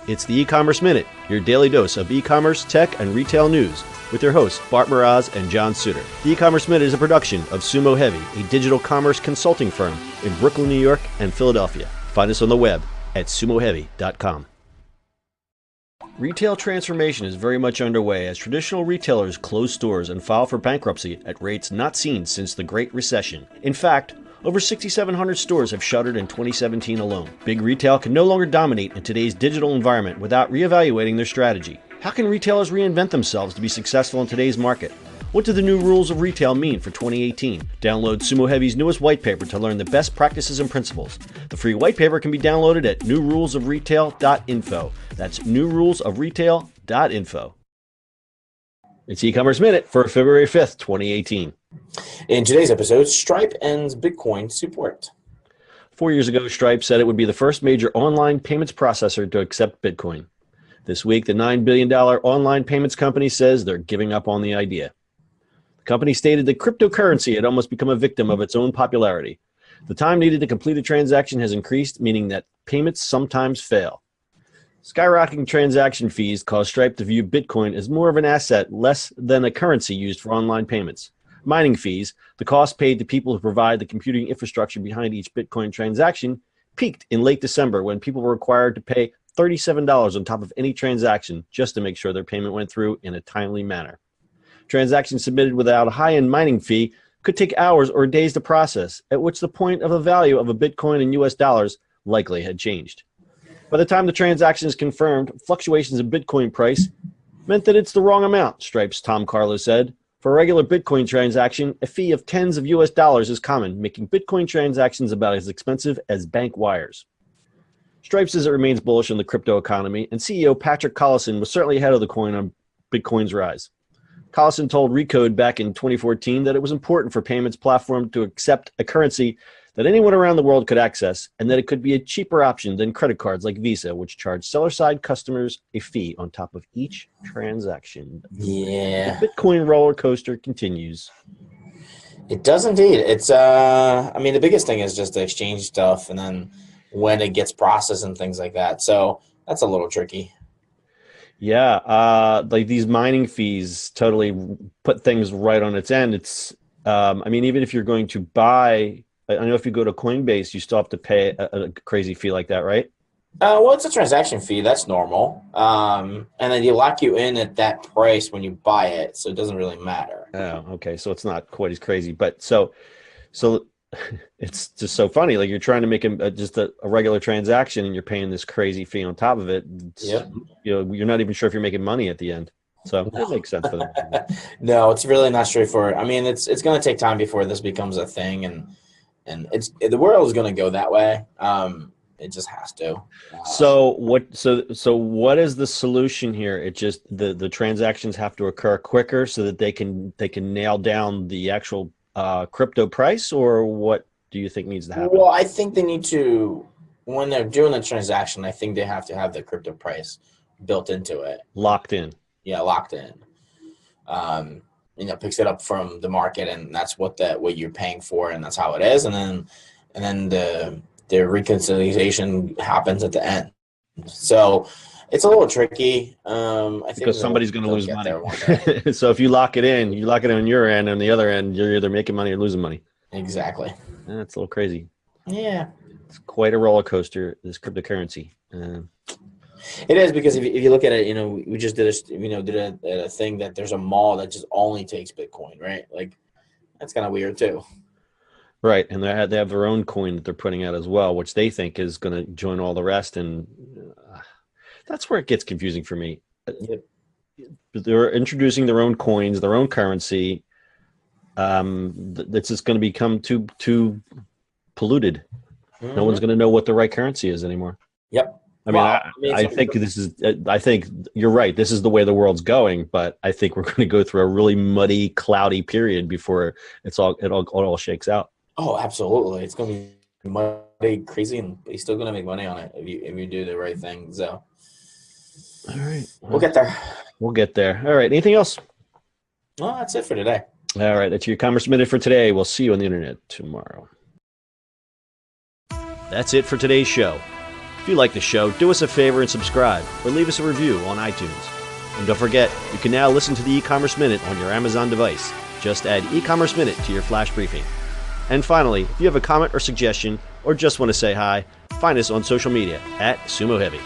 It's the E-Commerce Minute, your daily dose of e-commerce, tech, and retail news, with your hosts Bart Mraz and John Suter. The E-Commerce Minute is a production of Sumo Heavy, a digital commerce consulting firm in Brooklyn, New York, and Philadelphia. Find us on the web at sumoheavy.com. Retail transformation is very much underway as traditional retailers close stores and file for bankruptcy at rates not seen since the Great Recession. In fact, over 6,700 stores have shuttered in 2017 alone. Big retail can no longer dominate in today's digital environment without reevaluating their strategy. How can retailers reinvent themselves to be successful in today's market? What do the new rules of retail mean for 2018? Download Sumo Heavy's newest white paper to learn the best practices and principles. The free white paper can be downloaded at newrulesofretail.info. That's newrulesofretail.info. It's E-Commerce Minute for February 5th, 2018. In today's episode, Stripe ends Bitcoin support. 4 years ago, Stripe said it would be the first major online payments processor to accept Bitcoin. This week, the $9 billion online payments company says they're giving up on the idea. The company stated that cryptocurrency had almost become a victim of its own popularity. The time needed to complete a transaction has increased, meaning that payments sometimes fail. Skyrocketing transaction fees cause Stripe to view Bitcoin as more of an asset, less than a currency used for online payments. Mining fees, the cost paid to people who provide the computing infrastructure behind each Bitcoin transaction, peaked in late December when people were required to pay $37 on top of any transaction just to make sure their payment went through in a timely manner. Transactions submitted without a high-end mining fee could take hours or days to process, at which the point of the value of a Bitcoin in US dollars likely had changed. By the time the transaction is confirmed, fluctuations in Bitcoin price meant that it's the wrong amount, Stripe's Tom Carlo said. For a regular Bitcoin transaction, a fee of tens of US dollars is common, making Bitcoin transactions about as expensive as bank wires. Stripe says it remains bullish on the crypto economy, and CEO Patrick Collison was certainly ahead of the coin on Bitcoin's rise. Collison told Recode back in 2014 that it was important for payments platform to accept a currency that anyone around the world could access, and that it could be a cheaper option than credit cards like Visa, which charge seller-side customers a fee on top of each transaction. Yeah. The Bitcoin roller coaster continues. It does indeed. It's the biggest thing is just the exchange stuff and then when it gets processed and things like that. So that's a little tricky. Yeah, like these mining fees totally put things right on its end. It's, even if you're going to buy, I know if you go to Coinbase, you still have to pay a crazy fee like that, right? Well, it's a transaction fee. That's normal. And then you lock you in at that price when you buy it, so it doesn't really matter. Oh, okay. So it's not quite as crazy, but so it's just so funny. Like you're trying to make just a regular transaction, and you're paying this crazy fee on top of it. Yep. You're not even sure if you're making money at the end. So it makes sense for them. No, it's really not straightforward. I mean, it's going to take time before this becomes a thing, and the world is going to go that way. It just has to. So what is the solution here? It just the transactions have to occur quicker so that they can nail down the actual crypto price, or what do you think needs to happen? Well, I think they need to, when they're doing the transaction, I think they have to have the crypto price built into it. Locked in. Yeah, locked in. Picks it up from the market, and that's what you're paying for, and that's how it is. And then the reconciliation happens at the end. So it's a little tricky. I think because somebody's going to lose money. So if you lock it in on your end, and on the other end, you're either making money or losing money. Exactly. That's a little crazy. Yeah. It's quite a roller coaster, this cryptocurrency. It is, because if you look at it, we just did a thing that there's a mall that just only takes Bitcoin, right? Like that's kind of weird too. Right, and they have their own coin that they're putting out as well, which they think is going to join all the rest, and that's where it gets confusing for me. Yep. They're introducing their own coins, their own currency. That's just going to become too polluted. Mm-hmm. No one's going to know what the right currency is anymore. Yep. I think you're right. This is the way the world's going, but I think we're going to go through a really muddy, cloudy period before it all shakes out. Oh, absolutely. It's going to be muddy, crazy, and you're still going to make money on it if you do the right thing. So, all right, we'll get there. We'll get there. All right. Anything else? Well, that's it for today. All right. That's your E-Commerce Minute for today. We'll see you on the internet tomorrow. That's it for today's show. If you like the show, do us a favor and subscribe, or leave us a review on iTunes. And don't forget, you can now listen to the e-commerce minute on your Amazon device. Just add e-commerce minute to your flash briefing. And finally, if you have a comment or suggestion, or just want to say hi, find us on social media at Sumo Heavy.